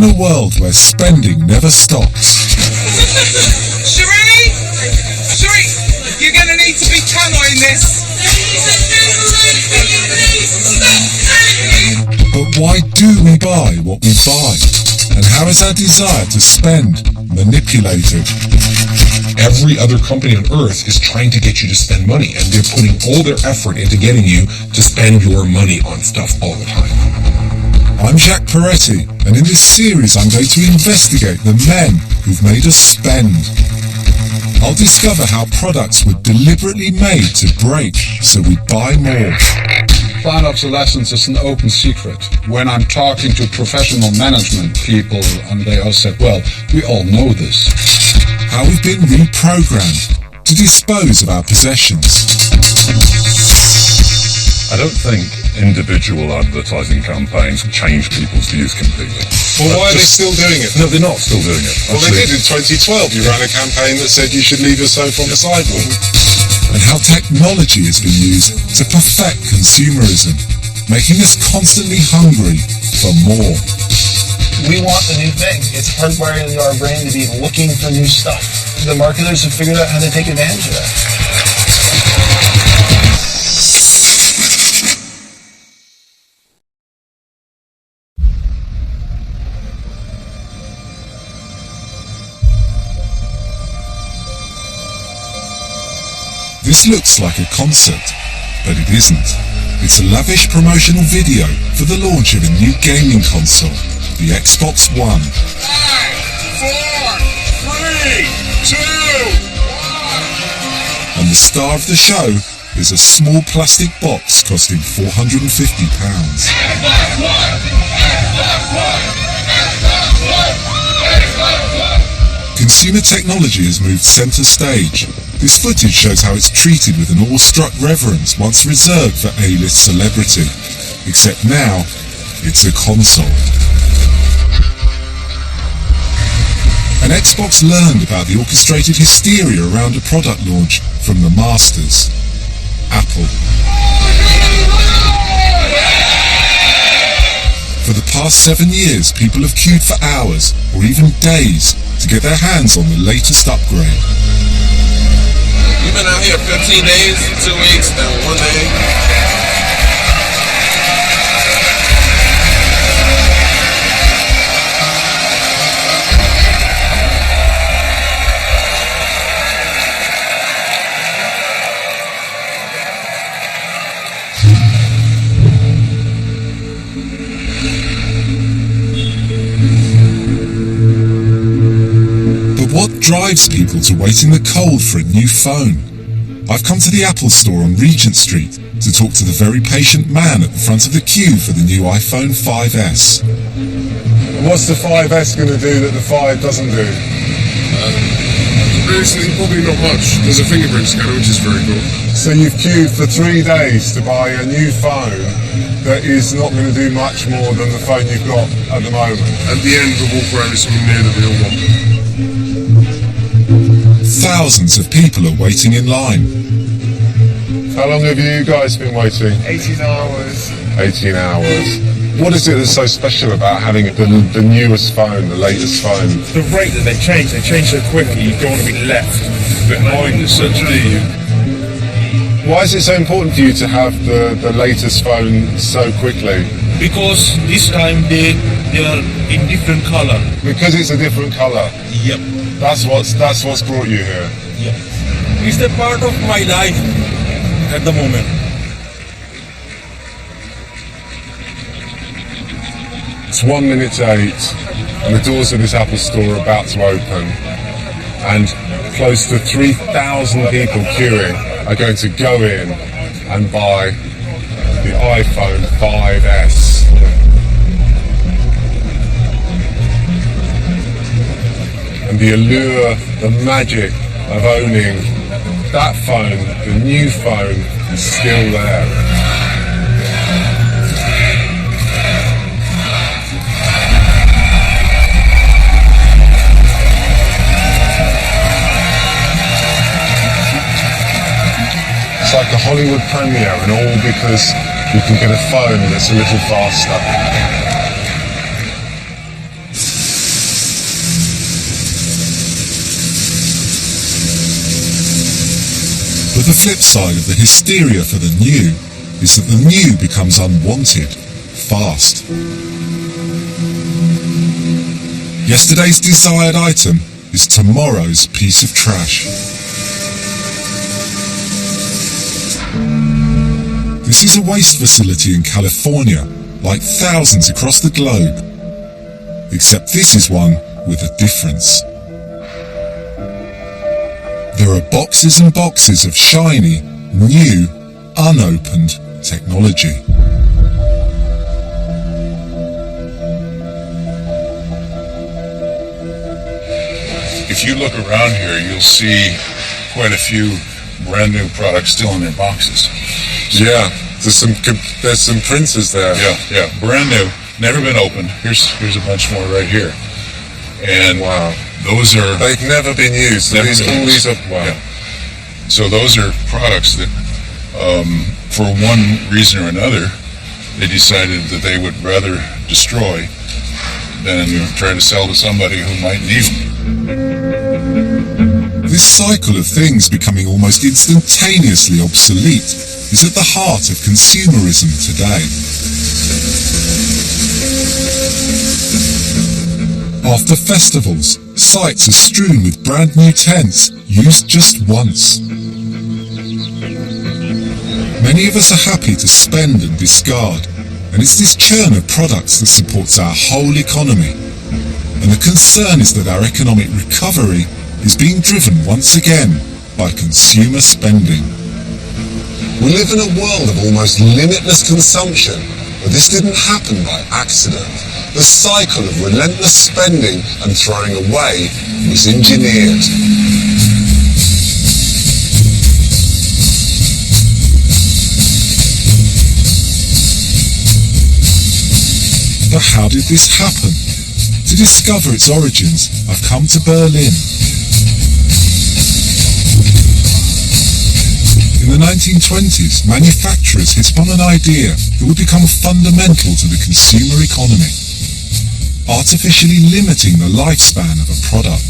In a world where spending never stops. Cherie, you're gonna need to be canoing this. But why do we buy what we buy? And how is our desire to spend manipulated? Every other company on earth is trying to get you to spend money, and they're putting all their effort into getting you to spend your money on stuff all the time. I'm Jacques Peretti, and in this series I'm going to investigate the men who've made us spend. I'll discover how products were deliberately made to break so we buy more. Planned obsolescence is an open secret. When I'm talking to professional management people, and they all said, well, we all know this. How we've been reprogrammed to dispose of our possessions. I don't think individual advertising campaigns change people's views completely. Well, why are they still doing it? No, they're not still doing it. Well, they did in 2012. You ran a campaign that said you should leave your sofa on the sidewalk. And how technology has been used to perfect consumerism, making us constantly hungry for more. We want the new thing. It's hardwired into our brain to be looking for new stuff. The marketers have figured out how to take advantage of that. This looks like a concert, but it isn't. It's a lavish promotional video for the launch of a new gaming console, the Xbox One. 5, 4, 3, 2, 1. And the star of the show is a small plastic box costing £450. Consumer technology has moved centre stage. This footage shows how it's treated with an awestruck reverence once reserved for A-list celebrity. Except now, it's a console. An Xbox learned about the orchestrated hysteria around a product launch from the masters, Apple. For the past 7 years, people have queued for hours, or even days, to get their hands on the latest upgrade. You've been out here 15 days, 2 weeks, and 1 day. What drives people to wait in the cold for a new phone? I've come to the Apple store on Regent Street to talk to the very patient man at the front of the queue for the new iPhone 5S. What's the 5S going to do that the 5 doesn't do? Basically, probably not much. There's a fingerprint scanner, which is very cool. So you've queued for 3 days to buy a new phone that is not going to do much more than the phone you've got at the moment. At the end, we'll walk around with something new that we all want. Thousands of people are waiting in line. How long have you guys been waiting? 18 hours. 18 hours. What is it that's so special about having the newest phone, the latest phone? The rate that they change so quickly, you don't want to be left behind, essentially. Why is it so important for you to have the latest phone so quickly? Because this time they are in different color. Because it's a different color? Yep. That's what's brought you here? Yep. It's a part of my life at the moment. It's 1 minute to 8, and the doors of this Apple store are about to open, and close to 3,000 people queuing are going to go in and buy the iPhone 5S. And the allure, the magic of owning that phone, the new phone, is still there. It's like a Hollywood premiere, and all because you can get a phone that's a little faster. But the flip side of the hysteria for the new is that the new becomes unwanted fast. Yesterday's desired item is tomorrow's piece of trash. This is a waste facility in California, like thousands across the globe. Except this is one with a difference. There are boxes and boxes of shiny, new, unopened technology. If you look around here, you'll see quite a few brand new products still in their boxes. Yeah, there's some printers there. Yeah, brand new, never been opened. Here's a bunch more right here. And wow, those are... They've never been used. Never These, been all used. these are, wow. Yeah. So those are products that, for one reason or another, they decided that they would rather destroy than try to sell to somebody who might need them. This cycle of things becoming almost instantaneously obsolete is at the heart of consumerism today. After festivals, sites are strewn with brand new tents used just once. Many of us are happy to spend and discard, and it's this churn of products that supports our whole economy. And the concern is that our economic recovery is being driven once again by consumer spending. We live in a world of almost limitless consumption, but this didn't happen by accident. The cycle of relentless spending and throwing away was engineered. But how did this happen? To discover its origins, I've come to Berlin. In the 1920s, manufacturers hit upon an idea that would become fundamental to the consumer economy, artificially limiting the lifespan of a product.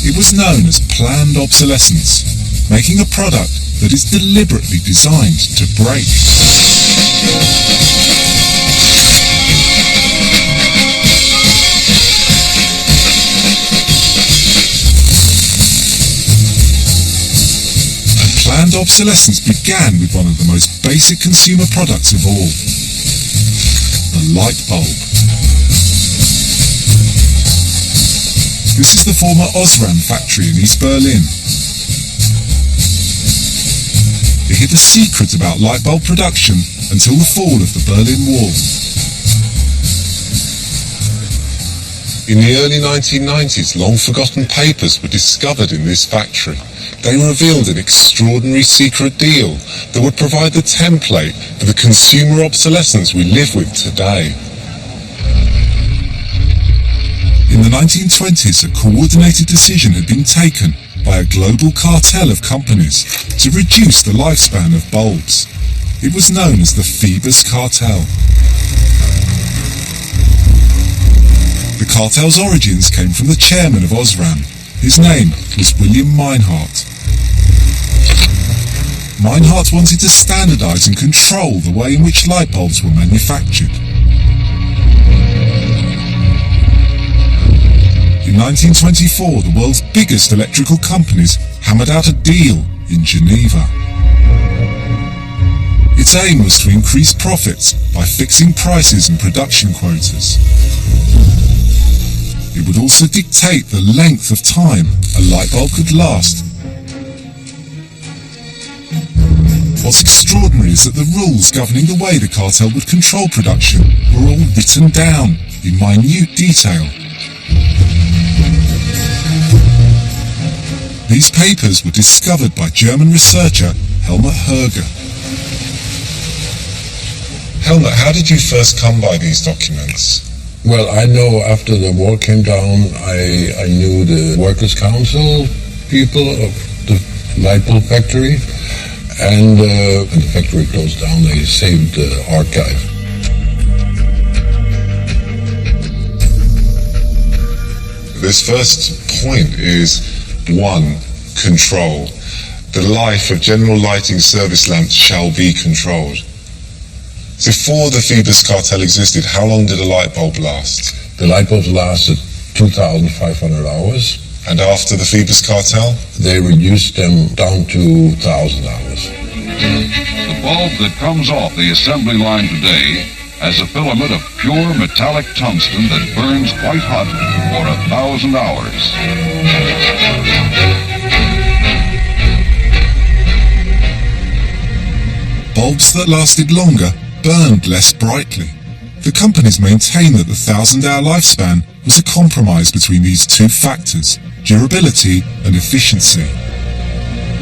It was known as planned obsolescence, making a product that is deliberately designed to break. Planned obsolescence began with one of the most basic consumer products of all, the light bulb. This is the former Osram factory in East Berlin. It hid a secret about light bulb production until the fall of the Berlin Wall. In the early 1990s, long-forgotten papers were discovered in this factory. They revealed an extraordinary secret deal that would provide the template for the consumer obsolescence we live with today. In the 1920s, a coordinated decision had been taken by a global cartel of companies to reduce the lifespan of bulbs. It was known as the Phoebus Cartel. The cartel's origins came from the chairman of Osram. His name was William Meinhardt. Meinhardt wanted to standardize and control the way in which light bulbs were manufactured. In 1924, the world's biggest electrical companies hammered out a deal in Geneva. Its aim was to increase profits by fixing prices and production quotas. It would also dictate the length of time a light bulb could last. What's extraordinary is that the rules governing the way the cartel would control production were all written down in minute detail. These papers were discovered by German researcher Helmut Herger. Helmut, how did you first come by these documents? Well, I know after the war came down, I knew the Workers' Council people of the light bulb factory, and when the factory closed down, they saved the archive. This first point is, one, control. The life of general lighting service lamps shall be controlled. Before the Phoebus cartel existed, how long did a light bulb last? The light bulbs lasted 2,500 hours. And after the Phoebus cartel? They reduced them down to 1,000 hours. The bulb that comes off the assembly line today has a filament of pure metallic tungsten that burns white hot for 1,000 hours. Bulbs that lasted longer burned less brightly. The companies maintain that the 1,000-hour lifespan was a compromise between these two factors, durability and efficiency.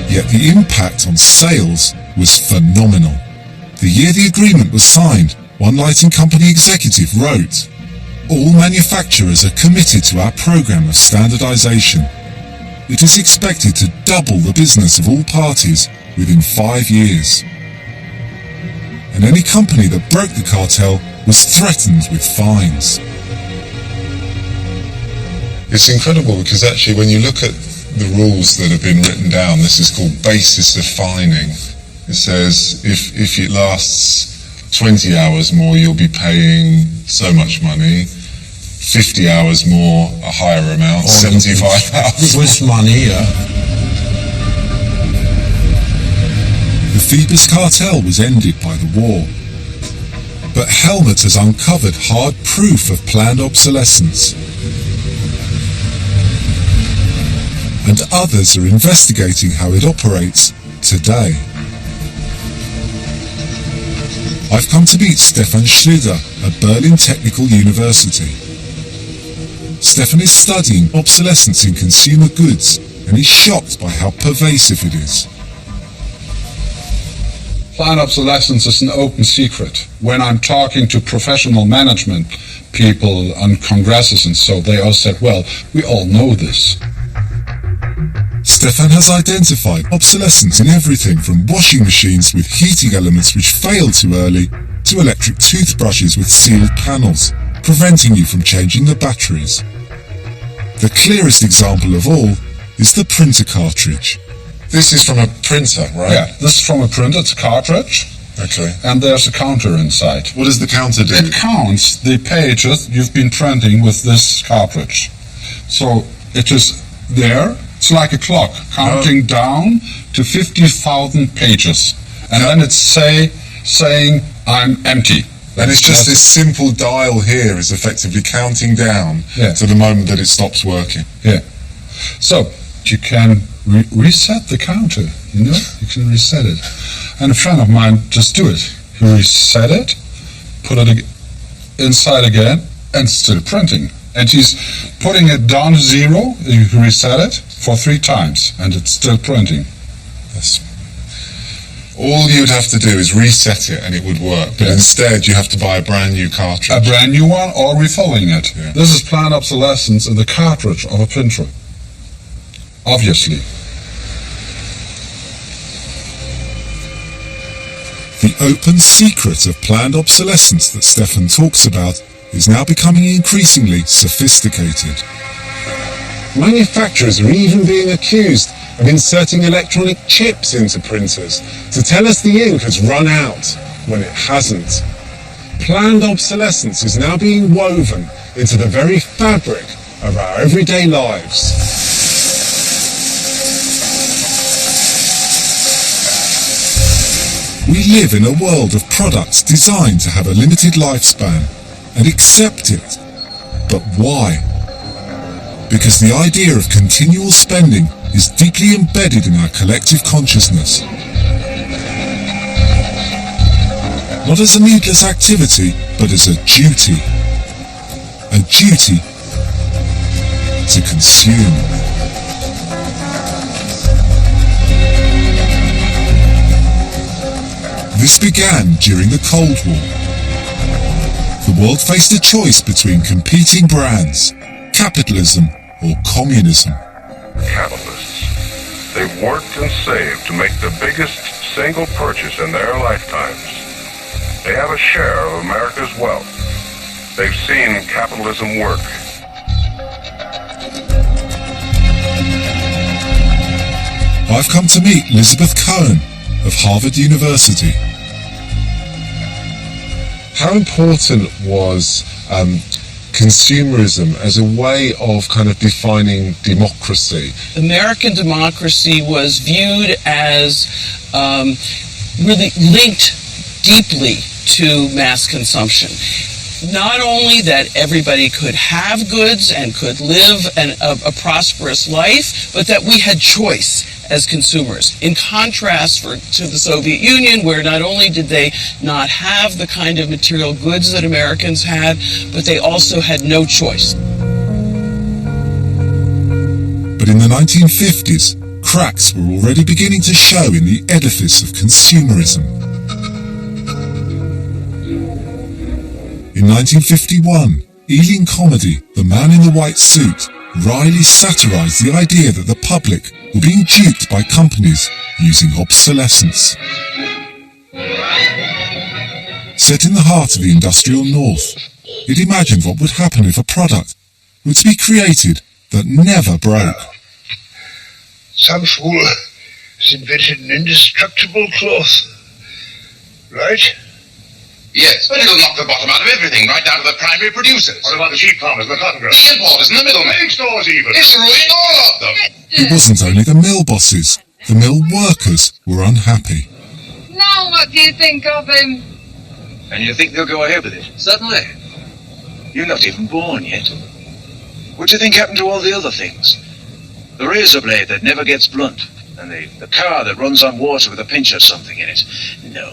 Yet the impact on sales was phenomenal. The year the agreement was signed, one lighting company executive wrote, "All manufacturers are committed to our program of standardization. It is expected to double the business of all parties within 5 years." And any company that broke the cartel was threatened with fines. It's incredible because actually when you look at the rules that have been written down, this is called basis defining. It says if it lasts 20 hours more, you'll be paying so much money. 50 hours more, a higher amount. 75 hours. With money, yeah. The Phoebus cartel was ended by the war. But Helmut has uncovered hard proof of planned obsolescence. And others are investigating how it operates today. I've come to meet Stefan Schlüter at Berlin Technical University. Stefan is studying obsolescence in consumer goods and is shocked by how pervasive it is. Planned obsolescence is an open secret. When I'm talking to professional management people on congresses and so, they all said, well, we all know this. Stefan has identified obsolescence in everything from washing machines with heating elements which fail too early to electric toothbrushes with sealed panels, preventing you from changing the batteries. The clearest example of all is the printer cartridge. This is from a printer, right? Yeah, this is from a printer, it's a cartridge. Okay. And there's a counter inside. What does the counter do? It counts the pages you've been printing with this cartridge. So it is there. It's like a clock, counting down to 50,000 pages. And then it's saying, I'm empty. And it's just this simple dial here is effectively counting down to the moment that it stops working. Yeah. So you can reset the counter, you know? You can reset it. And a friend of mine just do it. He reset it, put it inside again, and still printing. And he's putting it down to zero, you reset it for 3 times, and it's still printing. All you'd have to do is reset it and it would work. But instead you have to buy a brand new cartridge. A brand new one or refilling it. Yeah. This is planned obsolescence in the cartridge of a printer. Obviously. The open secret of planned obsolescence that Stefan talks about is now becoming increasingly sophisticated. Manufacturers are even being accused of inserting electronic chips into printers to tell us the ink has run out when it hasn't. Planned obsolescence is now being woven into the very fabric of our everyday lives. We live in a world of products designed to have a limited lifespan and accept it. But why? Because the idea of continual spending is deeply embedded in our collective consciousness. Not as a needless activity, but as a duty. A duty to consume. This began during the Cold War. The world faced a choice between competing brands, capitalism or communism. Capitalists. They've worked and saved to make the biggest single purchase in their lifetimes. They have a share of America's wealth. They've seen capitalism work. I've come to meet Elizabeth Cohen of Harvard University. How important was consumerism as a way of kind of defining democracy? American democracy was viewed as really linked deeply to mass consumption. Not only that everybody could have goods and could live a prosperous life, but that we had choice as consumers. In contrast to the Soviet Union, where not only did they not have the kind of material goods that Americans had, but they also had no choice. But in the 1950s, cracks were already beginning to show in the edifice of consumerism. In 1951, Ealing comedy The Man in the White Suit wryly satirized the idea that the public were being duped by companies using obsolescence. Set in the heart of the industrial North, it imagined what would happen if a product were to be created that never broke. Some fool has invented an indestructible cloth, right? Yes, but it'll knock the bottom out of everything, right down to the primary producers. What about the sheep farmers and the cotton growers? The importers and the middlemen. Big stores even. It'll ruin all of them. It wasn't only the mill bosses, the mill workers were unhappy. Now what do you think of him? And you think they'll go ahead with it? Certainly. You're not even born yet. What do you think happened to all the other things? The razor blade that never gets blunt, and the car that runs on water with a pinch or something in it. No.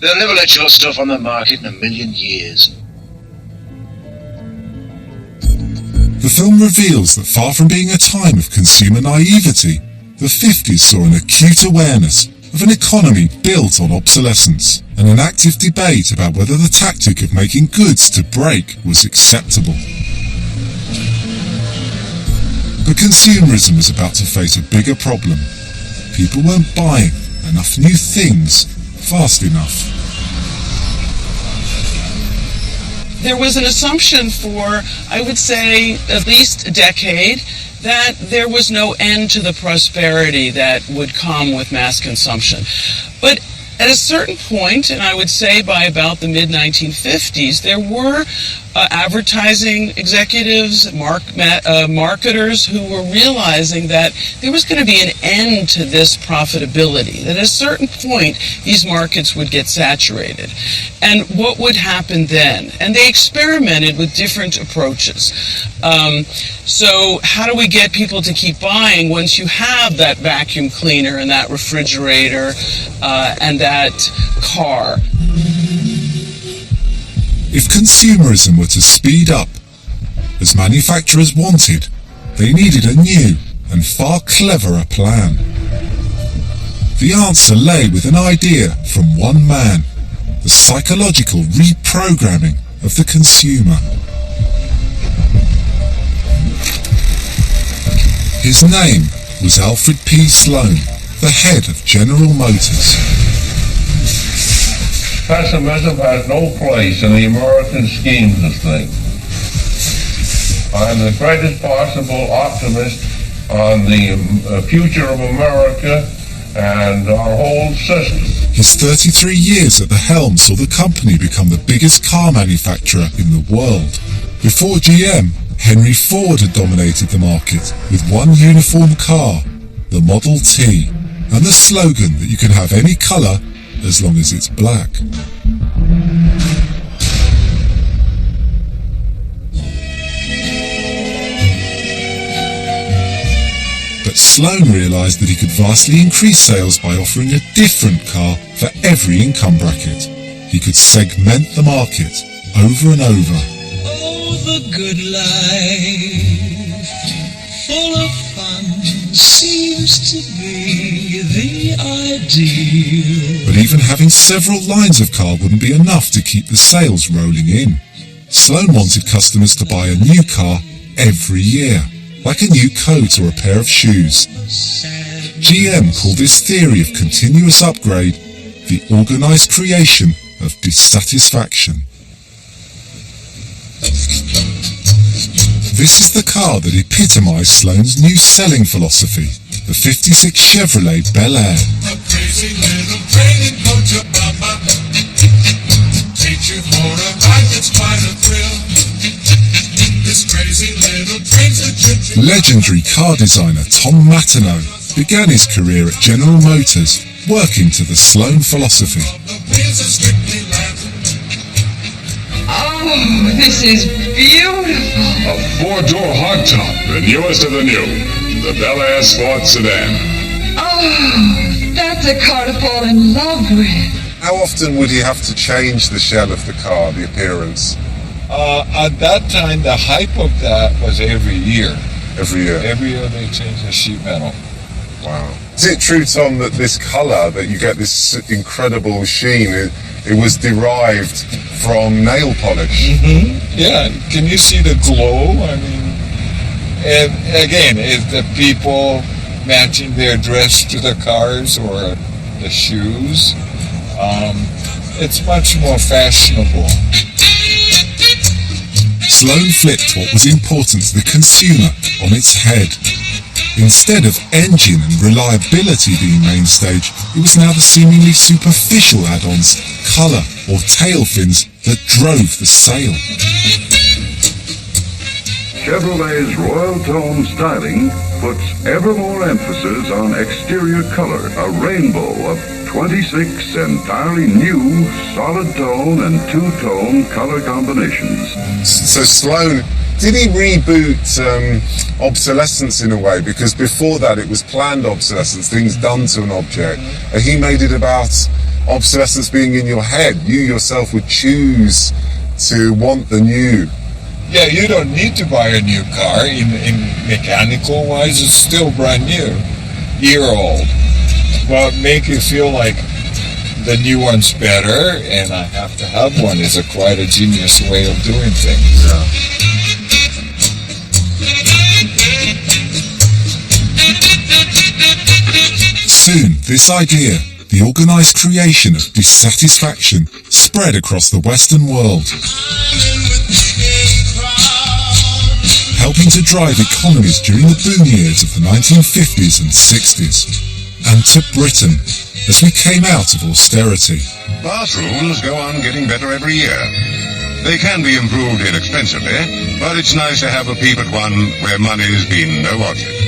They'll never let your stuff on the market in a million years. The film reveals that far from being a time of consumer naivety, the 50s saw an acute awareness of an economy built on obsolescence and an active debate about whether the tactic of making goods to break was acceptable. But consumerism was about to face a bigger problem. People weren't buying enough new things fast enough. There was an assumption for, I would say, at least a decade, that there was no end to the prosperity that would come with mass consumption. But at a certain point, and I would say by about the mid-1950s, there were advertising executives, marketers who were realizing that there was going to be an end to this profitability, that at a certain point these markets would get saturated. And what would happen then? And they experimented with different approaches. So how do we get people to keep buying once you have that vacuum cleaner and that refrigerator and that car? If consumerism were to speed up, as manufacturers wanted, they needed a new and far cleverer plan. The answer lay with an idea from one man, the psychological reprogramming of the consumer. His name was Alfred P. Sloan, the head of General Motors. Pessimism has no place in the American scheme of things. I'm the greatest possible optimist on the future of America and our whole system. His 33 years at the helm saw the company become the biggest car manufacturer in the world. Before GM, Henry Ford had dominated the market with one uniform car, the Model T, and the slogan that you can have any colour as long as it's black. But Sloan realised that he could vastly increase sales by offering a different car for every income bracket. He could segment the market over and over. Oh, the good life, full of fun, seems to be the ideal. But even having several lines of car wouldn't be enough to keep the sales rolling in. Sloan wanted customers to buy a new car every year, like a new coat or a pair of shoes. GM called this theory of continuous upgrade the organised creation of dissatisfaction. This is the car that epitomised Sloan's new selling philosophy. the 56 Chevrolet Bel Air. A crazy little training coach of Mama. Take you for a ride that's quite a thrill. This crazy little train's the choo-choo. Legendary car designer Tom Matino began his career at General Motors, working to the Sloan philosophy. Oh, this is beautiful. A four-door hardtop, the newest of the new, the Bel Air Sport Sedan. Oh, that's a car to fall in love with. How often would you have to change the shell of the car, the appearance? At that time, the hype of that was every year. Every year? Every year they change the sheet metal. Wow. Is it true, Tom, that this colour, that you get this incredible sheen, it was derived from nail polish? Mm-hmm. Yeah, can you see the glow? I mean, and again, is the people matching their dress to the cars or the shoes? It's much more fashionable. Sloan flipped what was important to the consumer on its head. Instead of engine and reliability being main stage, it was now the seemingly superficial add-ons, colour or tail fins that drove the sale. Chevrolet's Royal Tone styling puts ever more emphasis on exterior color, a rainbow of 26 entirely new solid tone and two-tone color combinations. So Sloan, did he reboot obsolescence in a way? Because before that it was planned obsolescence, things done to an object. And he made it about obsolescence being in your head. You yourself would choose to want the new. Yeah, you don't need to buy a new car. In mechanical wise, it's still brand new, year old. But make you feel like the new one's better, and I have to have one is quite a genius way of doing things. Yeah. Soon, this idea, the organised creation of dissatisfaction, spread across the Western world, helping to drive economies during the boom years of the 1950s and 60s, and to Britain as we came out of austerity. Bathrooms go on getting better every year. They can be improved inexpensively, but it's nice to have a peep at one where money's been no object.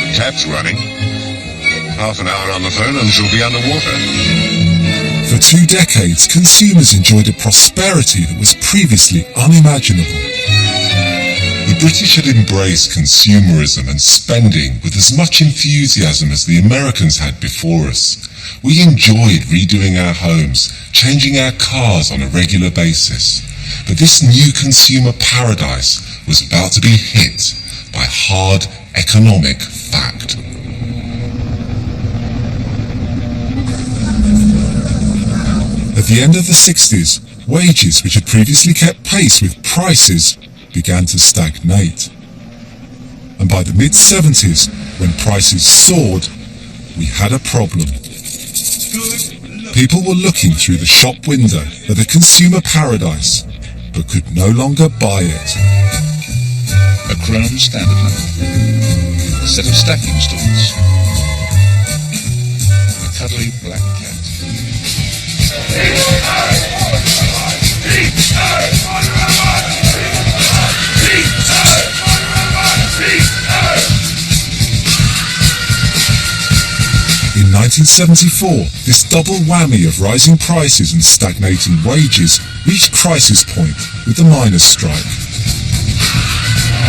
The tap's running. Half an hour on the phone and she'll be underwater. For 2 decades, consumers enjoyed a prosperity that was previously unimaginable. The British had embraced consumerism and spending with as much enthusiasm as the Americans had before us. We enjoyed redoing our homes, changing our cars on a regular basis. But this new consumer paradise was about to be hit by hard economic fact. At the end of the 60s, wages which had previously kept pace with prices began to stagnate. And by the mid-70s, when prices soared, we had a problem. People were looking through the shop window at the consumer paradise, but could no longer buy it. A chrome standard lamp, a set of stacking stools, a cuddly black cat. In 1974, this double whammy of rising prices and stagnating wages reached crisis point with the miners' strike.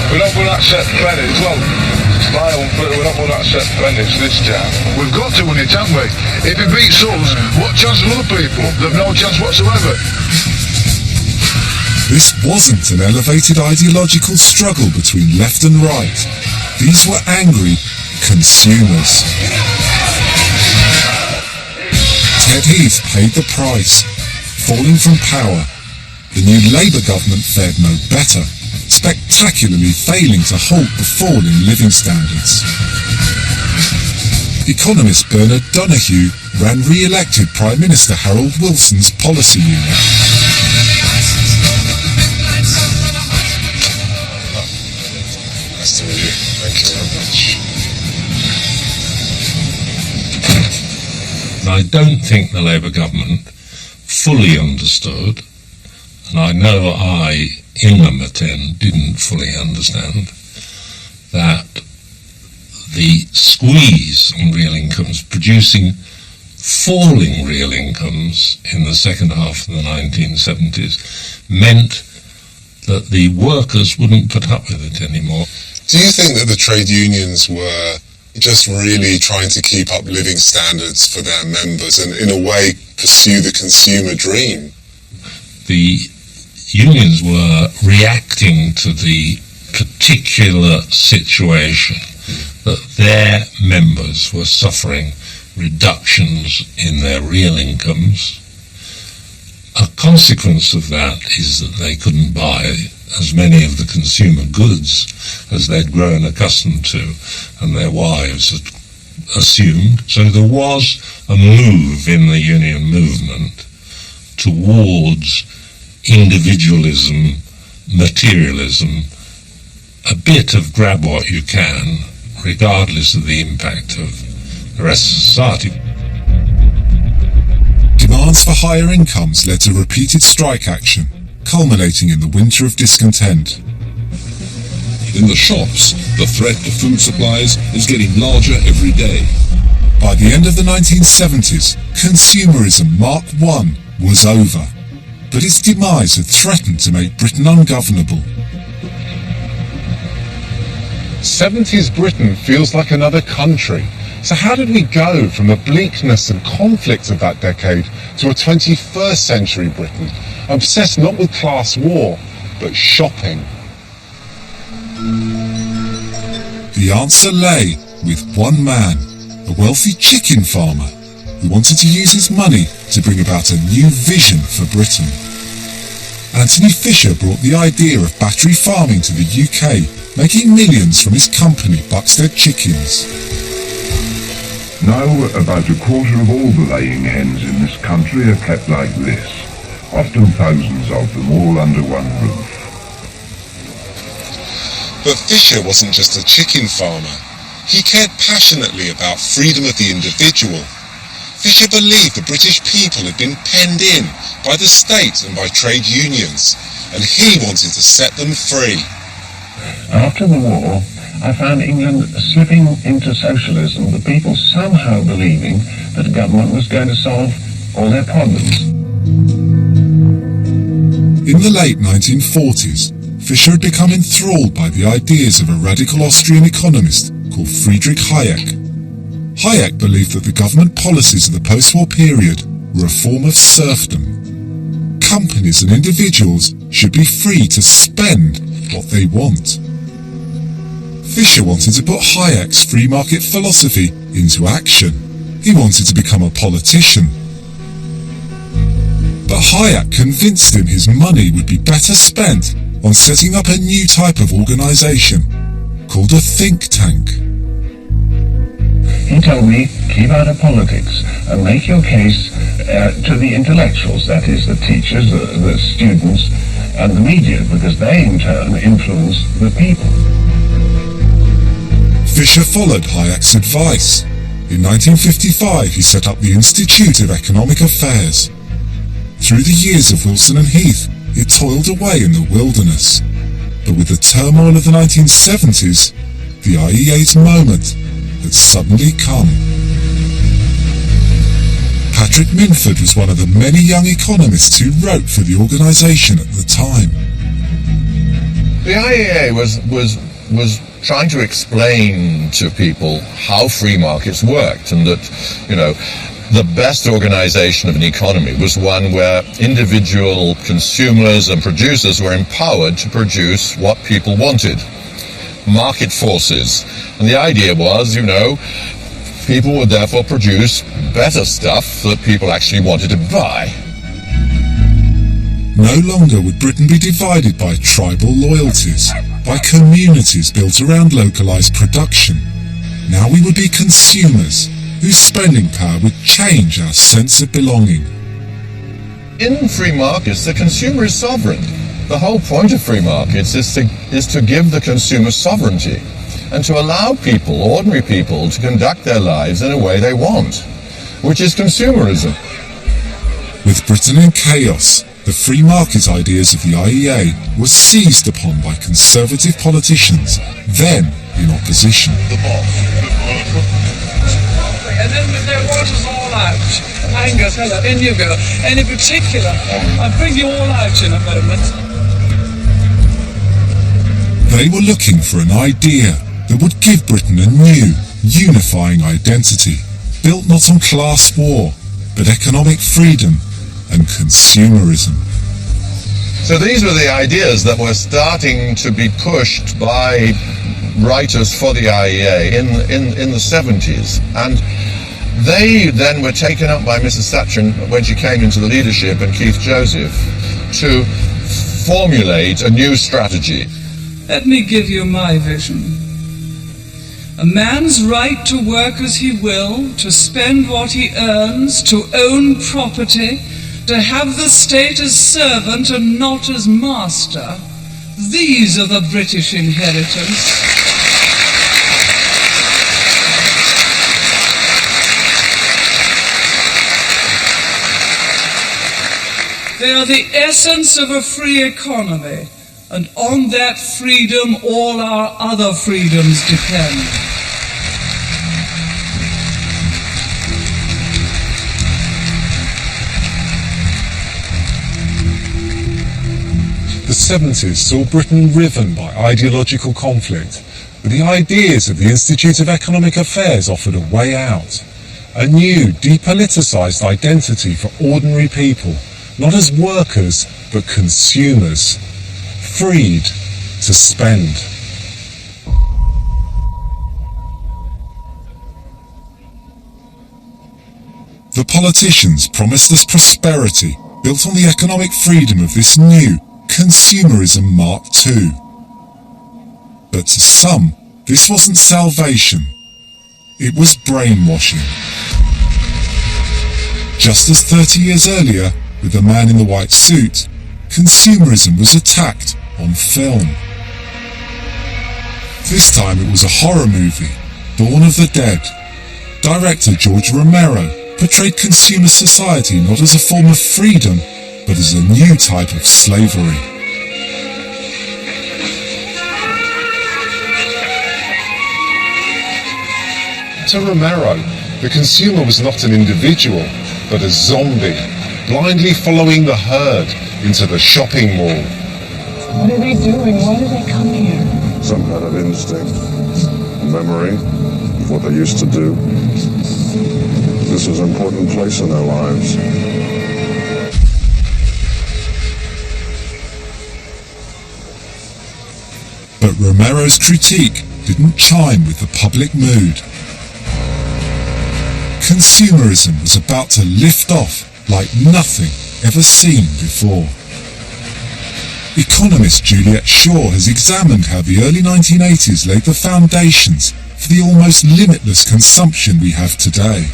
We don't want that set pennies. Well, we don't want that set pennies this time. We've got to win it, haven't we? If it beats us, what chance have other people? They've no chance whatsoever. This wasn't an elevated ideological struggle between left and right. These were angry consumers. Ted Heath paid the price, falling from power. The new Labour government fared no better, spectacularly failing to halt the fall in living standards. Economist Bernard Donahue ran re-elected Prime Minister Harold Wilson's policy unit. And I don't think the Labour government fully understood, and I know I, in number 10, didn't fully understand, that the squeeze on real incomes, producing falling real incomes in the second half of the 1970s, meant that the workers wouldn't put up with it anymore. Do you think that the trade unions were just really trying to keep up living standards for their members and in a way pursue the consumer dream? The unions were reacting to the particular situation that their members were suffering reductions in their real incomes. A consequence of that is that they couldn't buy as many of the consumer goods as they'd grown accustomed to and their wives had assumed. So there was a move in the union movement towards individualism, materialism, a bit of grab what you can, regardless of the impact of the rest of society. Demands for higher incomes led to repeated strike action, culminating in the winter of discontent. In the shops, the threat to food supplies is getting larger every day. By the end of the 1970s, consumerism Mark I was over, but its demise had threatened to make Britain ungovernable. 70s Britain feels like another country. So how did we go from the bleakness and conflict of that decade to a 21st century Britain, obsessed not with class war, but shopping? The answer lay with one man, a wealthy chicken farmer, who wanted to use his money to bring about a new vision for Britain. Anthony Fisher brought the idea of battery farming to the UK, making millions from his company Buxted Chickens. Now about a quarter of all the laying hens in this country are kept like this, often thousands of them all under one roof. But Fisher wasn't just a chicken farmer. He cared passionately about freedom of the individual. Fisher believed the British people had been penned in by the state and by trade unions, and he wanted to set them free. After the war, I found England slipping into socialism, the people somehow believing that the government was going to solve all their problems. In the late 1940s, Fisher had become enthralled by the ideas of a radical Austrian economist called Friedrich Hayek. Hayek believed that the government policies of the post-war period were a form of serfdom. Companies and individuals should be free to spend what they want. Fisher wanted to put Hayek's free market philosophy into action. He wanted to become a politician. But Hayek convinced him his money would be better spent on setting up a new type of organisation called a think tank. He told me, keep out of politics and make your case to the intellectuals, that is, the teachers, the students, and the media, because they in turn influence the people. Fisher followed Hayek's advice. In 1955, he set up the Institute of Economic Affairs. Through the years of Wilson and Heath, it toiled away in the wilderness. But with the turmoil of the 1970s, the IEA's moment had suddenly come. Patrick Minford was one of the many young economists who wrote for the organisation at the time. The IEA was trying to explain to people how free markets worked, and that, the best organization of an economy was one where individual consumers and producers were empowered to produce what people wanted. Market forces. And the idea was, people would therefore produce better stuff that people actually wanted to buy. No longer would Britain be divided by tribal loyalties, by communities built around localised production. Now we would be consumers, whose spending power would change our sense of belonging. In free markets, the consumer is sovereign. The whole point of free markets is to give the consumer sovereignty and to allow people, ordinary people, to conduct their lives in a way they want. which is consumerism. With Britain in chaos, the free market ideas of the IEA were seized upon by conservative politicians, then in opposition. And then their waters all out. Angus, hello, in you go. And in particular, I'll bring you all out in a moment. They were looking for an idea that would give Britain a new, unifying identity, built not on class war, but economic freedom and consumerism. So these were the ideas that were starting to be pushed by writers for the IEA in the 70s. And they then were taken up by Mrs. Thatcher when she came into the leadership, and Keith Joseph, to formulate a new strategy. Let me give you my vision. A man's right to work as he will, to spend what he earns, to own property, to have the state as servant and not as master. These are the British inheritance. They are the essence of a free economy, and on that freedom all our other freedoms depend. The 70s saw Britain riven by ideological conflict, but the ideas of the Institute of Economic Affairs offered a way out. A new, depoliticised identity for ordinary people, not as workers, but consumers, freed to spend. The politicians promised us prosperity built on the economic freedom of this new consumerism Mark II. But to some, this wasn't salvation. It was brainwashing. Just as 30 years earlier, with the man in the white suit, consumerism was attacked on film. This time it was a horror movie, Dawn of the Dead. Director George Romero portrayed consumer society not as a form of freedom, but as a new type of slavery. To Romero, the consumer was not an individual, but a zombie, blindly following the herd into the shopping mall. What are they doing? Why did they come here? Some kind of instinct, memory of what they used to do. This is an important place in their lives. But Romero's critique didn't chime with the public mood. Consumerism was about to lift off like nothing ever seen before. Economist Juliet Shaw has examined how the early 1980s laid the foundations for the almost limitless consumption we have today.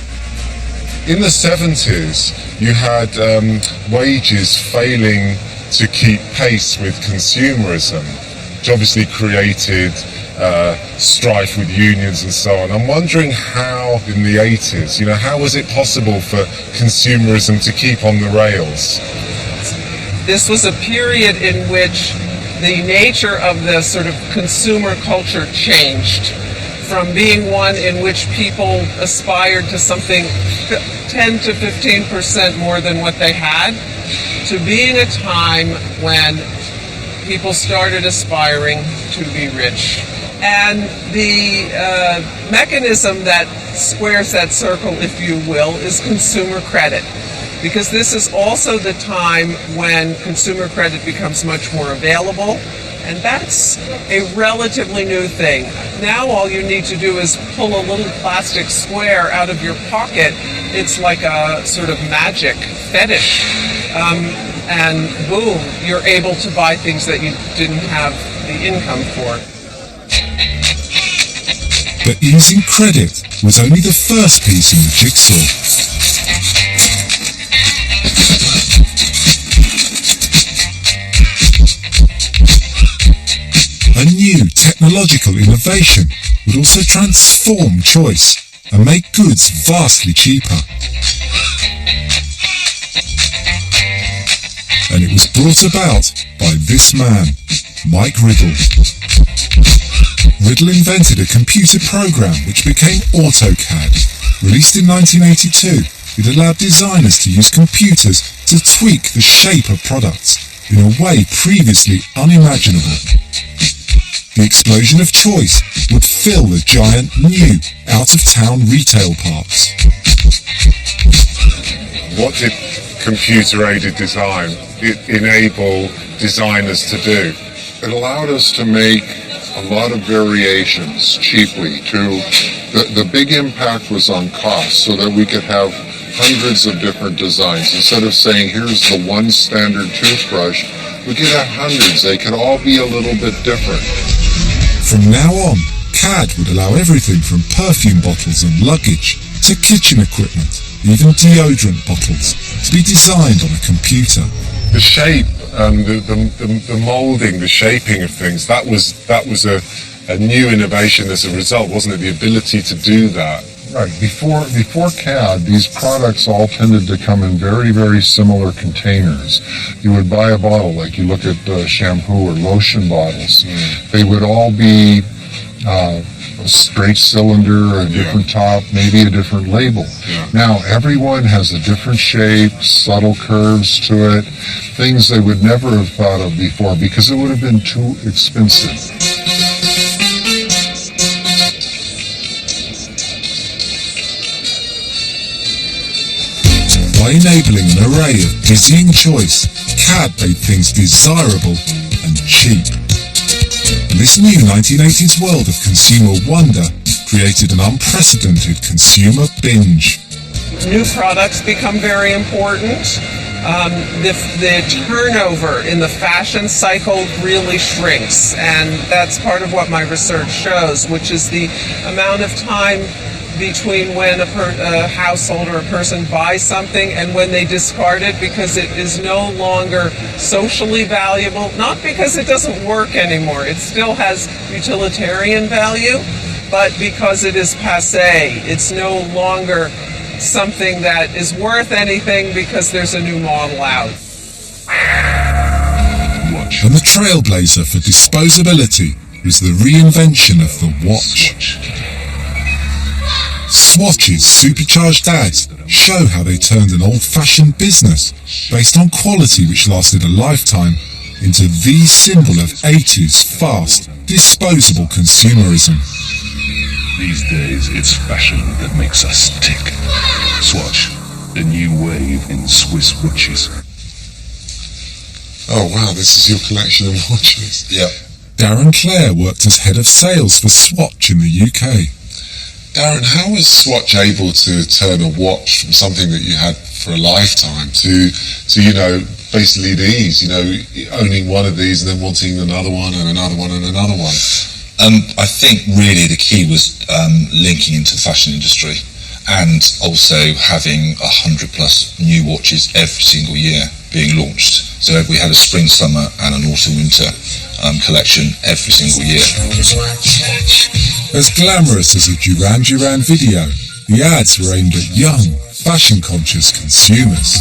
In the 70s, you had wages failing to keep pace with consumerism, which obviously created strife with unions and so on. I'm wondering how, in the 80s, how was it possible for consumerism to keep on the rails? This was a period in which the nature of the sort of consumer culture changed from being one in which people aspired to something 10 to 15% more than what they had, to being a time when people started aspiring to be rich. And the mechanism that squares that circle, if you will, is consumer credit. Because this is also the time when consumer credit becomes much more available, and that's a relatively new thing. Now all you need to do is pull a little plastic square out of your pocket. It's like a sort of magic fetish. And boom, you're able to buy things that you didn't have the income for. But using credit was only the first piece in the jigsaw. A new technological innovation would also transform choice and make goods vastly cheaper. And it was brought about by this man, Mike Riddle. Riddle invented a computer program which became AutoCAD. Released in 1982, it allowed designers to use computers to tweak the shape of products in a way previously unimaginable. The explosion of choice would fill the giant new out-of-town retail parks. What did computer-aided design enable designers to do? It allowed us to make a lot of variations cheaply. The big impact was on cost, so that we could have hundreds of different designs. Instead of saying, here's the one standard toothbrush, we could have hundreds. They could all be a little bit different. From now on, CAD would allow everything from perfume bottles and luggage to kitchen equipment, even deodorant bottles, to be designed on a computer. The shape, the moulding, the shaping of things, that was a new innovation as a result, wasn't it? The ability to do that. Right. Before CAD, these products all tended to come in very, very similar containers. You would buy a bottle, like you look at shampoo or lotion bottles. They would all be a straight cylinder, a different top, maybe a different label. Now, everyone has a different shape, subtle curves to it, things they would never have thought of before because it would have been too expensive. By enabling an array of dizzying choice, CAD made things desirable and cheap. And this new 1980s world of consumer wonder created an unprecedented consumer binge. New products become very important. The turnover in the fashion cycle really shrinks, and that's part of what my research shows, which is the amount of time between when a household or a person buys something and when they discard it because it is no longer socially valuable, not because it doesn't work anymore. It still has utilitarian value, but because it is passé. It's no longer something that is worth anything because there's a new model out. And the trailblazer for disposability was the reinvention of the watch. Swatch's supercharged ads show how they turned an old-fashioned business based on quality which lasted a lifetime into the symbol of 80s fast, disposable consumerism. These days, it's fashion that makes us tick. Swatch, the new wave in Swiss watches. Oh wow, this is your collection of watches. Yep. Darren Clare worked as head of sales for Swatch in the UK. Darren, how was Swatch able to turn a watch from something that you had for a lifetime to basically these, owning one of these and then wanting another one and another one and another one? I think really the key was linking into the fashion industry and also having 100 plus new watches every single year being launched. So we had a spring, summer and an autumn winter collection every single year. As glamorous as a Duran Duran video, the ads were aimed at young, fashion-conscious consumers.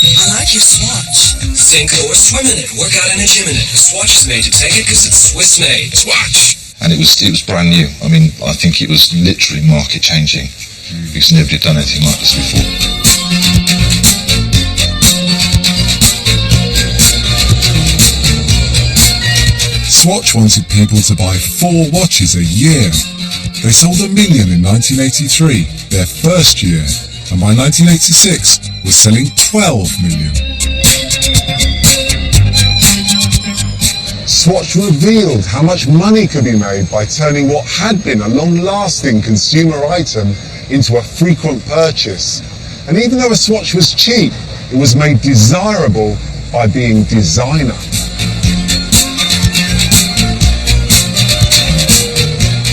I like your Swatch. Sink or swim in it, work out in a gym in it. The Swatch is made to take it because it's Swiss made. Swatch! And it was brand new. I mean, I think it was literally market changing because nobody had done anything like this before. Swatch wanted people to buy 4 watches a year. They sold 1 million in 1983, their first year, and by 1986 was selling 12 million. Swatch revealed how much money could be made by turning what had been a long-lasting consumer item into a frequent purchase. And even though a Swatch was cheap, it was made desirable by being designer.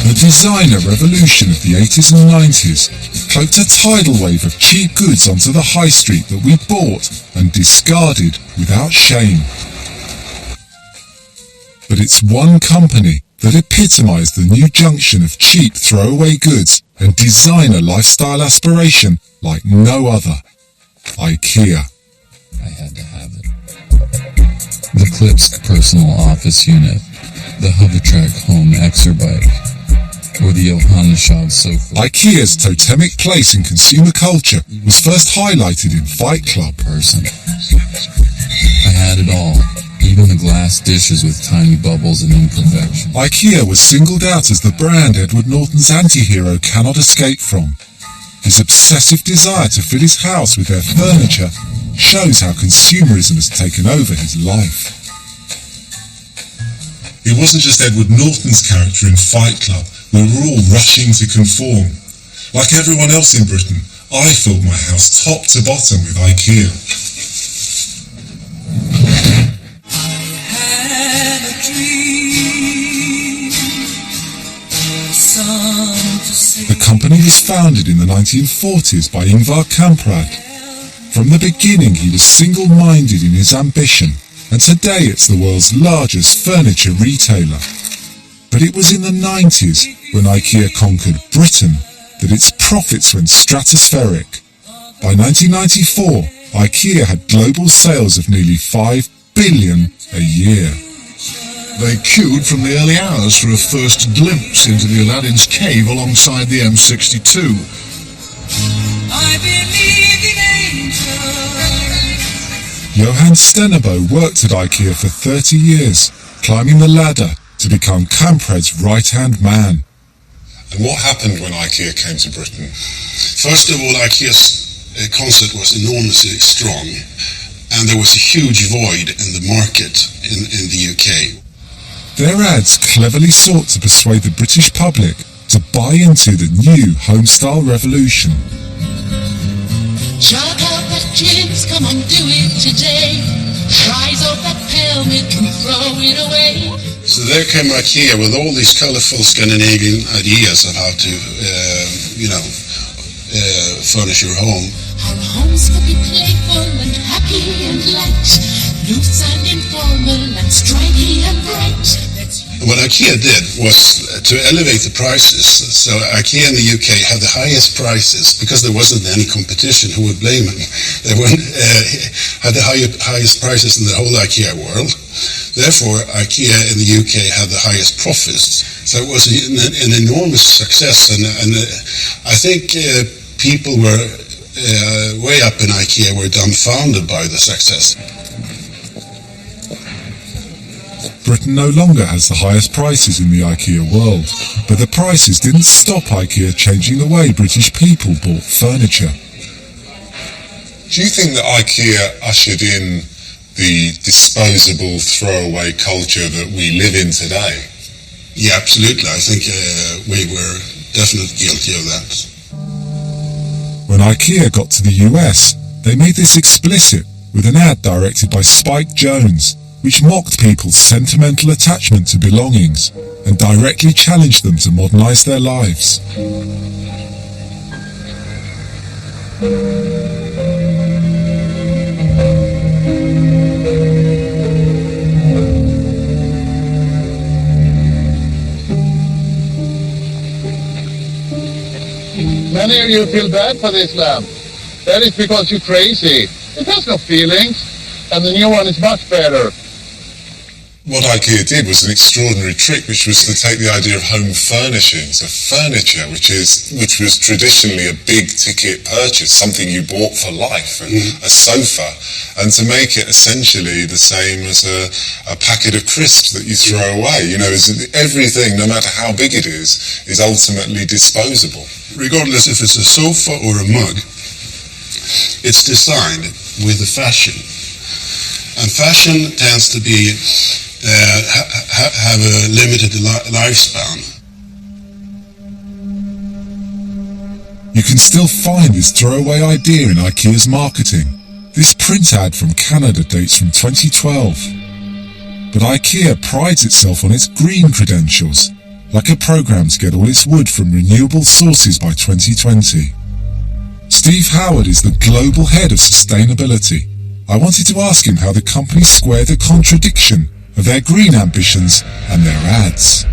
The designer revolution of the 80s and 90s cloaked a tidal wave of cheap goods onto the high street that we bought and discarded without shame. But it's one company that epitomised the new junction of cheap throwaway goods and designer lifestyle aspiration like no other. IKEA. I had to have it. The Klipsk personal office unit, the Hovertrack home exerbike, or the Johanneshovd sofa. IKEA's totemic place in consumer culture was first highlighted in Fight Club. I had it all, even the glass dishes with tiny bubbles and imperfections. IKEA was singled out as the brand Edward Norton's anti-hero cannot escape from. His obsessive desire to fill his house with their furniture shows how consumerism has taken over his life. It wasn't just Edward Norton's character in Fight Club. We were all rushing to conform. Like everyone else in Britain, I filled my house top to bottom with IKEA. The company was founded in the 1940s by Ingvar Kamprad. From the beginning he was single-minded in his ambition, and today it's the world's largest furniture retailer. But it was in the 90s, when IKEA conquered Britain, that its profits went stratospheric. By 1994, IKEA had global sales of nearly $5 billion a year. They queued from the early hours for a first glimpse into the Aladdin's cave alongside the M62. I believe in angels. Johan Stenebo worked at IKEA for 30 years, climbing the ladder to become Kamprad's right-hand man. And what happened when IKEA came to Britain? First of all, IKEA's concept was enormously strong, and there was a huge void in the market in the UK. Their ads cleverly sought to persuade the British public to buy into the new home-style revolution. Chug out that chips, come on, do it today. Fries off that pelmet and throw it away. So there came IKEA with all these colourful Scandinavian ideas of how to, furnish your home. Our homes could be playful and happy and light, loose and informal and striky and bright. What IKEA did was to elevate the prices. So IKEA in the UK had the highest prices because there wasn't any competition. Who would blame them? They had the highest prices in the whole IKEA world. Therefore, IKEA in the UK had the highest profits. So it was an enormous success, and I think people were way up in IKEA were dumbfounded by the success. Britain no longer has the highest prices in the IKEA world, but the prices didn't stop IKEA changing the way British people bought furniture. Do you think that IKEA ushered in the disposable throwaway culture that we live in today? Yeah, absolutely. I think we were definitely guilty of that. When IKEA got to the US, they made this explicit with an ad directed by Spike Jonze, which mocked people's sentimental attachment to belongings and directly challenged them to modernise their lives. Many of you feel bad for this lamp. That is because you're crazy. It has no feelings, and the new one is much better. What IKEA did was an extraordinary trick, which was to take the idea of home furnishings, of furniture, which was traditionally a big ticket purchase, something you bought for life, a sofa, and to make it essentially the same as a packet of crisps that you throw away. You know, everything, no matter how big it is ultimately disposable. Regardless if it's a sofa or a mug, it's designed with a fashion. And fashion tends to be have a limited lifespan. You can still find this throwaway idea in IKEA's marketing. This print ad from Canada dates from 2012. But IKEA prides itself on its green credentials, like a program to get all its wood from renewable sources by 2020. Steve Howard is the global head of sustainability. I wanted to ask him how the company square the contradiction of their green ambitions and their ads.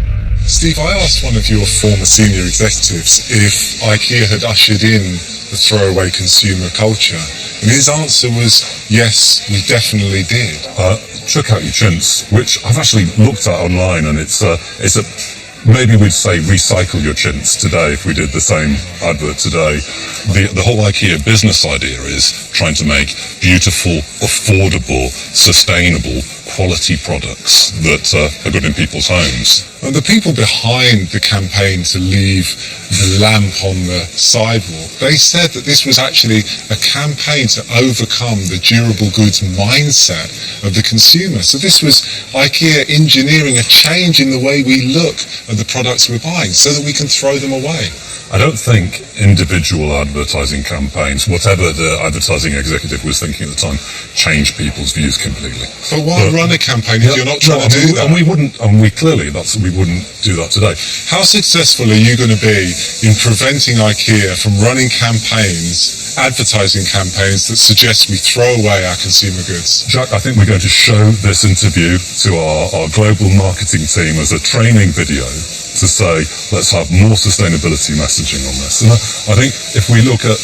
Steve, I asked one of your former senior executives if IKEA had ushered in the throwaway consumer culture, and his answer was, yes, we definitely did. Chuck out your chintz, which I've actually looked at online, and it's a maybe we'd say recycle your chintz today if we did the same advert today. The whole IKEA business idea is trying to make beautiful, affordable, sustainable, quality products that are good in people's homes. And the people behind the campaign to leave the lamp on the sidewalk, they said that this was actually a campaign to overcome the durable goods mindset of the consumer. So this was IKEA engineering a change in the way we look at the products we're buying so that we can throw them away. I don't think individual advertising campaigns, whatever the advertising executive was thinking at the time, changed people's views completely. But why run a campaign if you're not trying to do that? And we wouldn't do that today. How successful are you going to be in preventing IKEA from running campaigns, advertising campaigns that suggest we throw away our consumer goods? Jack, I think we're going to show this interview to our global marketing team as a training video to say, let's have more sustainability messaging on this. And I think if we look at...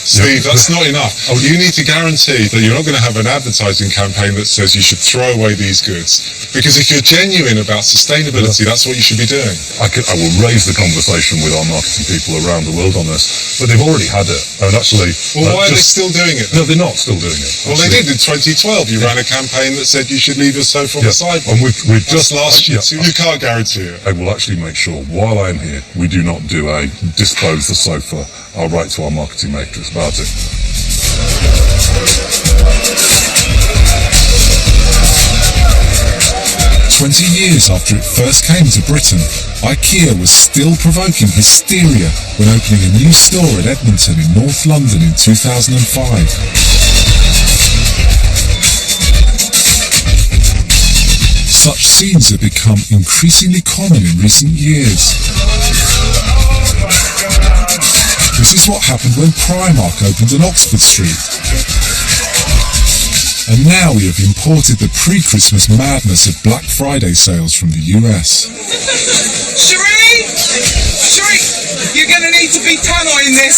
Steve, that's not enough. You need to guarantee that you're not going to have an advertising campaign that says you should throw away these goods. Because if you're genuine about sustainability, that's what you should be doing. I will raise the conversation with our marketing people around the world on this, but they've already had it. And actually... Well, why are they still doing it then? No, they're not still doing it. Well, they did in 2012. You ran a campaign that said you should leave your sofa on the sidewalk. And we've just last year. You can't guarantee it. I will actually make sure, while I'm here, we do not do a dispose the sofa. I'll write to our marketing matrix about it. "20 years after it first came to Britain, IKEA was still provoking hysteria when opening a new store at Edmonton in North London in 2005. Such scenes have become increasingly common in recent years. This is what happened when Primark opened on Oxford Street. And now we have imported the pre-Christmas madness of Black Friday sales from the US. Cherie, you're going to need to be tannoying this.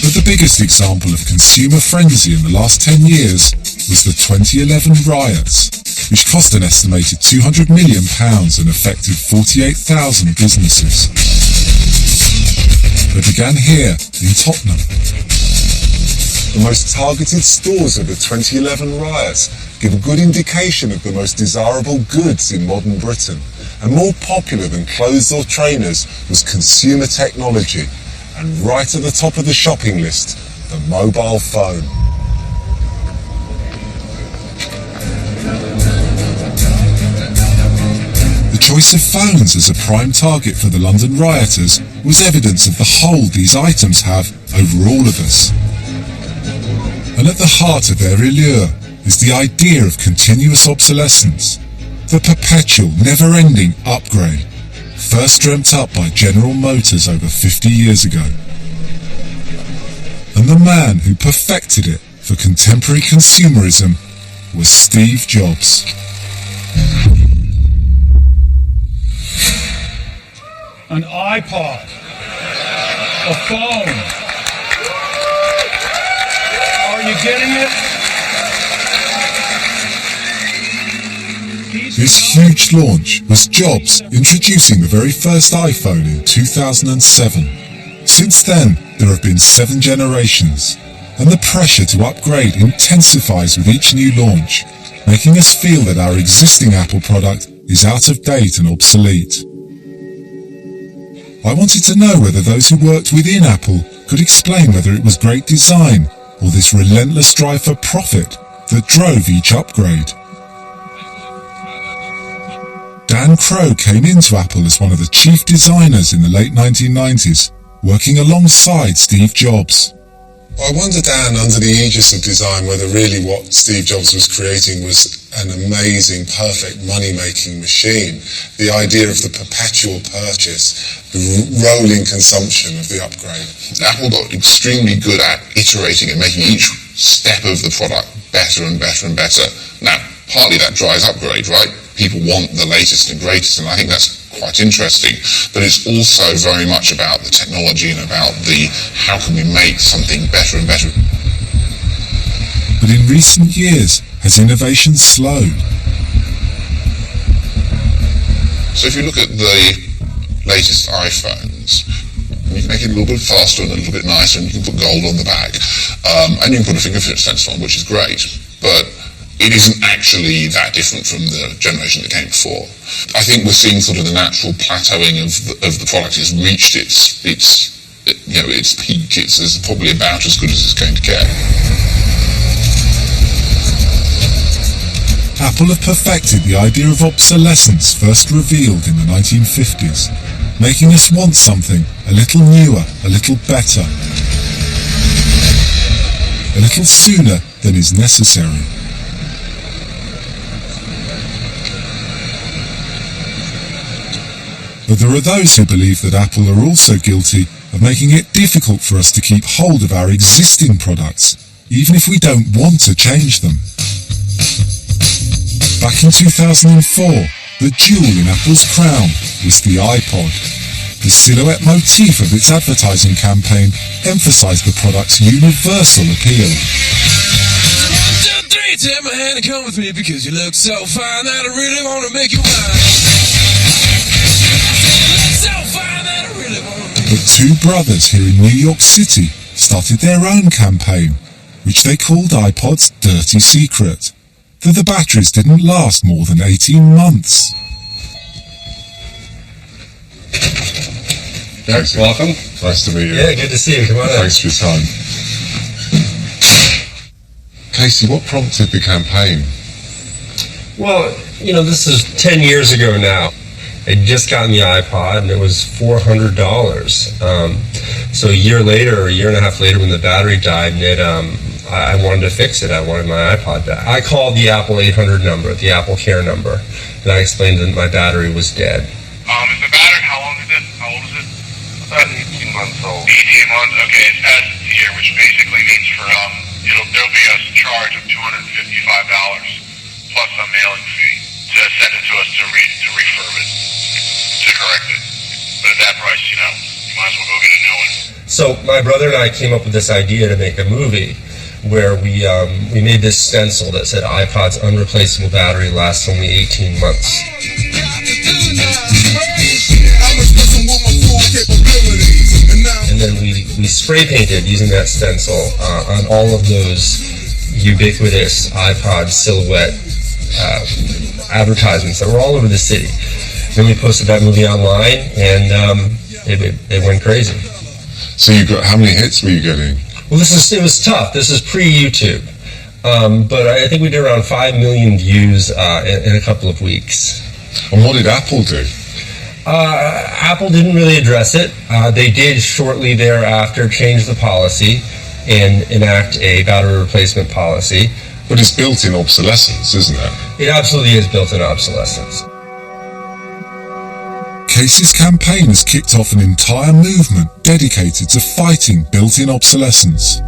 But the biggest example of consumer frenzy in the last 10 years was the 2011 riots, which cost an estimated £200 million and affected 48,000 businesses. They began here in Tottenham. The most targeted stores of the 2011 riots give a good indication of the most desirable goods in modern Britain. And more popular than clothes or trainers was consumer technology. And right at the top of the shopping list, the mobile phone. The choice of phones as a prime target for the London rioters was evidence of the hold these items have over all of us. And at the heart of their allure is the idea of continuous obsolescence, the perpetual, never-ending upgrade, first dreamt up by General Motors over 50 years ago. And the man who perfected it for contemporary consumerism was Steve Jobs. An iPod, a phone. Are you getting it? This huge launch was Jobs introducing the very first iPhone in 2007. Since then, there have been 7 generations, and the pressure to upgrade intensifies with each new launch, making us feel that our existing Apple product is out of date and obsolete. I wanted to know whether those who worked within Apple could explain whether it was great design or this relentless drive for profit that drove each upgrade. Dan Crow came into Apple as one of the chief designers in the late 1990s, working alongside Steve Jobs. I wonder, Dan, under the aegis of design, whether really what Steve Jobs was creating was an amazing, perfect money-making machine. The idea of the perpetual purchase, the rolling consumption of the upgrade. Apple got extremely good at iterating and making each step of the product better and better and better. Now, partly that drives upgrade, right? People want the latest and greatest, and I think that's quite interesting. But it's also very much about the technology and about the how can we make something better and better. But in recent years, has innovation slowed? So if you look at the latest iPhones, you can make it a little bit faster and a little bit nicer, and you can put gold on the back, and you can put a fingerprint sensor on, which is great. But it isn't actually that different from the generation that came before. I think we're seeing sort of the natural plateauing of the product. It's reached its peak. It's probably about as good as it's going to get. Apple have perfected the idea of obsolescence first revealed in the 1950s, making us want something a little newer, a little better, a little sooner than is necessary. But there are those who believe that Apple are also guilty of making it difficult for us to keep hold of our existing products, even if we don't want to change them. Back in 2004, the jewel in Apple's crown was the iPod. The silhouette motif of its advertising campaign emphasized the product's universal appeal. 1, 2, 3, take my hand and come with me because you look so fine that I really want to make you mine. But two brothers here in New York City started their own campaign, which they called iPod's Dirty Secret, that the batteries didn't last more than 18 months. Thanks, welcome. Nice to meet you. Yeah, good to see you. Come on in. Thanks for your time. Casey, what prompted the campaign? Well, this is 10 years ago now. I'd just gotten the iPod, and it was $400. So a year later, or a year and a half later, when the battery died, I wanted to fix it. I wanted my iPod back. I called the Apple 800 number, the Apple Care number, and I explained that my battery was dead. Is the battery, how long is it? How old is it? About 18 months old. 18 months, okay, it's past its year, which basically means there'll be a charge of $255 plus a mailing fee to send it to us to refurb it, to correct it. But at that price, you might as well go get a new one. So my brother and I came up with this idea to make a movie where we made this stencil that said iPod's unreplaceable battery lasts only 18 months. And then we spray painted using that stencil on all of those ubiquitous iPod silhouette advertisements that were all over the city. Then we posted that movie online, and it went crazy. So how many hits were you getting? Well, it was tough. This is pre-YouTube, but I think we did around 5 million views in a couple of weeks. And what did Apple do? Apple didn't really address it. They did shortly thereafter change the policy and enact a battery replacement policy. But it's built-in obsolescence, isn't it? It absolutely is built-in obsolescence. Casey's campaign has kicked off an entire movement dedicated to fighting built-in obsolescence.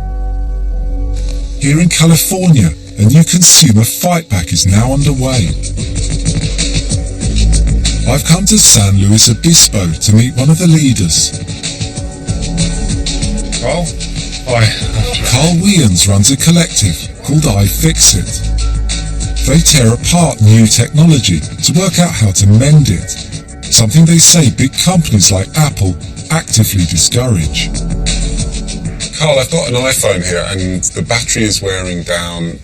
Here in California, a new consumer fightback is now underway. I've come to San Luis Obispo to meet one of the leaders. Carl? Hi. Carl Wiens runs a collective called iFixit. They tear apart new technology to work out how to mend it, something they say big companies like Apple actively discourage. Carl, I've got an iPhone here and the battery is wearing down.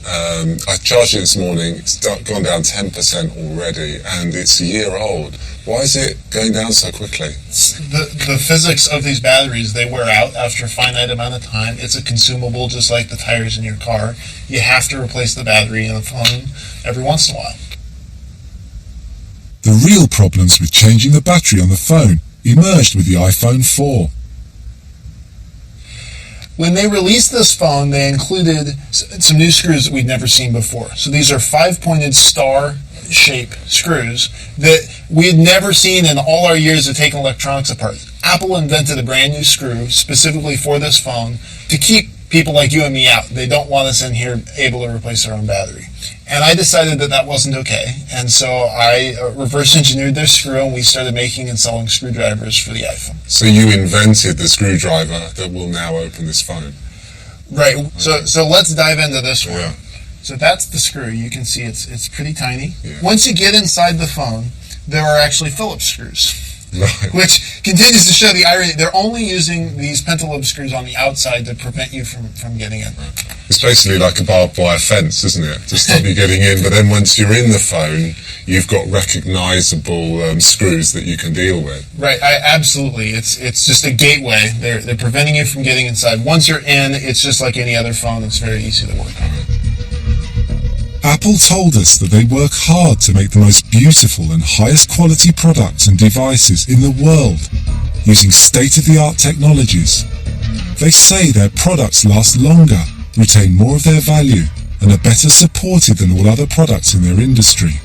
I charged it this morning, it's gone down 10% already, and it's a year old. Why is it going down so quickly? The physics of these batteries, they wear out after a finite amount of time. It's a consumable, just like the tires in your car. You have to replace the battery in a phone every once in a while. The real problems with changing the battery on the phone emerged with the iPhone 4. When they released this phone, they included some new screws that we'd never seen before. So these are 5-pointed star shape screws that we had never seen in all our years of taking electronics apart. Apple invented a brand new screw specifically for this phone to keep people like you and me out. They don't want us in here able to replace our own battery. And I decided that that wasn't okay. And so I reverse engineered their screw, and we started making and selling screwdrivers for the iPhone. So you invented the screwdriver that will now open this phone. Right. So let's dive into this one. Yeah. So that's the screw. You can see it's pretty tiny. Yeah. Once you get inside the phone, there are actually Phillips screws. Right. Which continues to show the irony. They're only using these pentalobe screws on the outside to prevent you from getting in. It's basically like a barbed wire fence, isn't it? To stop you getting in. But then once you're in the phone, you've got recognizable screws that you can deal with. Right. Absolutely. It's just a gateway. They're preventing you from getting inside. Once you're in, it's just like any other phone. It's very easy to work on. Apple told us that they work hard to make the most beautiful and highest quality products and devices in the world, using state-of-the-art technologies. They say their products last longer, retain more of their value, and are better supported than all other products in their industry.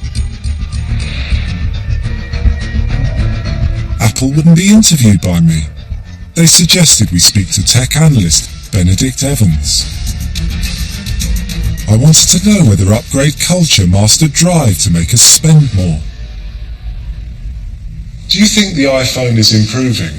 Apple wouldn't be interviewed by me. They suggested we speak to tech analyst Benedict Evans. I wanted to know whether upgrade culture mastered drive to make us spend more. Do you think the iPhone is improving?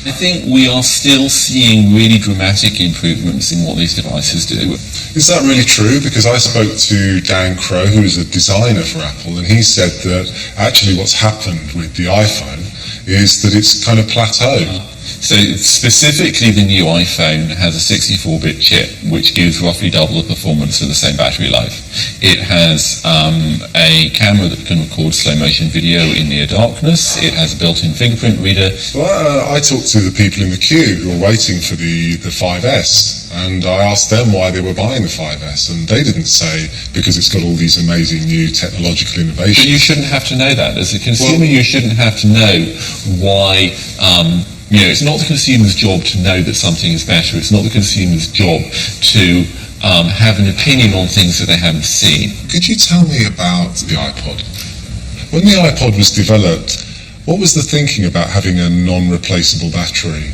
I think we are still seeing really dramatic improvements in what these devices do. Is that really true? Because I spoke to Dan Crow, who is a designer for Apple, and he said that actually what's happened with the iPhone is that it's kind of plateaued. So specifically the new iPhone has a 64-bit chip which gives roughly double the performance of the same battery life. It has a camera that can record slow motion video in near darkness. It has a built-in fingerprint reader. Well, I talked to the people in the queue who were waiting for the 5S, and I asked them why they were buying the 5S, and they didn't say because it's got all these amazing new technological innovations. But you shouldn't have to know that. As a consumer, you shouldn't have to know why... it's not the consumer's job to know that something is better. It's not the consumer's job to have an opinion on things that they haven't seen. Could you tell me about the iPod? When the iPod was developed, what was the thinking about having a non-replaceable battery?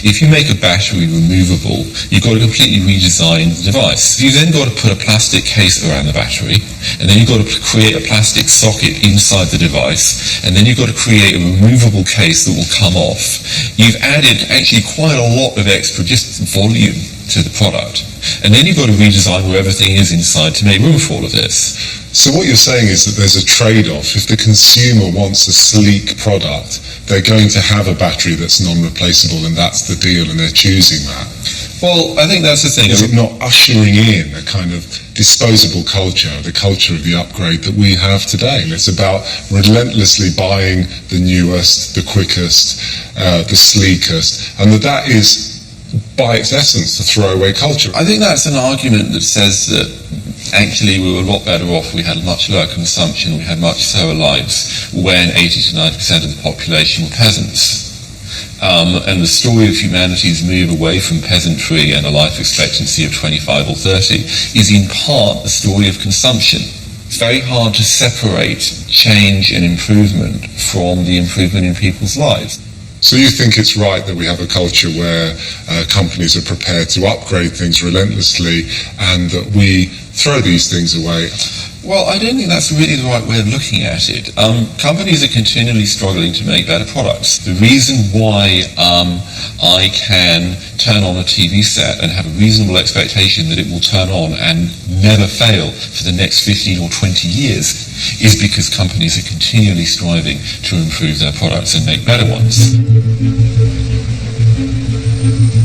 If you make a battery removable, you've got to completely redesign the device. You've then got to put a plastic case around the battery, and then you've got to create a plastic socket inside the device, and then you've got to create a removable case that will come off. You've added actually quite a lot of extra just volume to the product, and then you've got to redesign where everything is inside to make room for all of this. So what you're saying is that there's a trade-off. If the consumer wants a sleek product, they're going to have a battery that's non-replaceable, and that's the deal, and they're choosing that. Well, I think that's the thing. Is it not ushering in a kind of disposable culture, the culture of the upgrade that we have today? And it's about relentlessly buying the newest, the quickest, the sleekest, and that is, by its essence, the throwaway culture. I think that's an argument that says that actually we were a lot better off, we had much lower consumption, we had much slower lives when 80 to 90% of the population were peasants. And the story of humanity's move away from peasantry and a life expectancy of 25 or 30 is in part the story of consumption. It's very hard to separate change and improvement from the improvement in people's lives. So you think it's right that we have a culture where companies are prepared to upgrade things relentlessly and that we throw these things away? Well, I don't think that's really the right way of looking at it. Companies are continually struggling to make better products. The reason why I can turn on a TV set and have a reasonable expectation that it will turn on and never fail for the next 15 or 20 years is because companies are continually striving to improve their products and make better ones.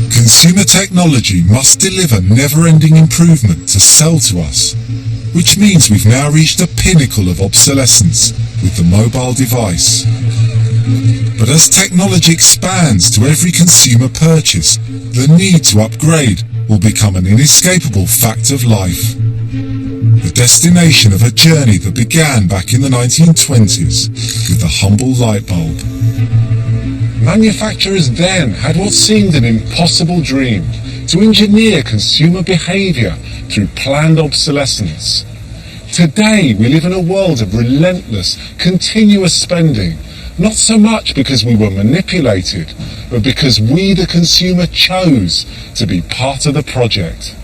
Consumer technology must deliver never-ending improvement to sell to us, which means we've now reached the pinnacle of obsolescence with the mobile device. But as technology expands to every consumer purchase, the need to upgrade will become an inescapable fact of life. The destination of a journey that began back in the 1920s with the humble light bulb. Manufacturers then had what seemed an impossible dream: to engineer consumer behavior through planned obsolescence. Today we live in a world of relentless, continuous spending, not so much because we were manipulated, but because we, the consumer, chose to be part of the project.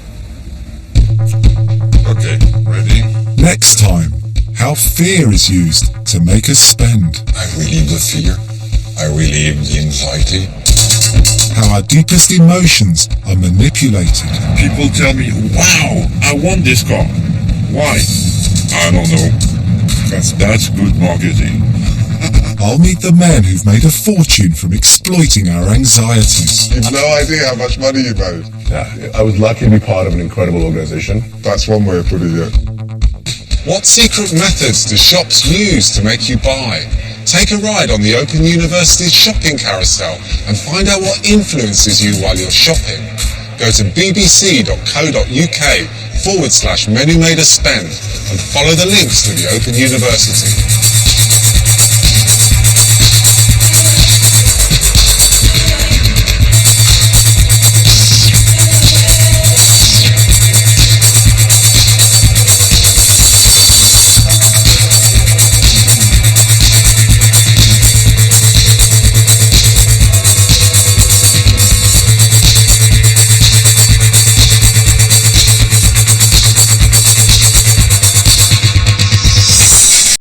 Okay, ready? Next time, how fear is used to make us spend. I relieve the fear. I relieve the anxiety. How our deepest emotions are manipulated. People tell me, wow, I want this car. Why? I don't know. That's good marketing. I'll meet the men who've made a fortune from exploiting our anxieties. You've no idea how much money you made. Yeah, I was lucky to be part of an incredible organization. That's one way of putting it. What secret methods do shops use to make you buy? Take a ride on the Open University's shopping carousel and find out what influences you while you're shopping. Go to bbc.co.uk/menu made us spend and follow the links to the Open University.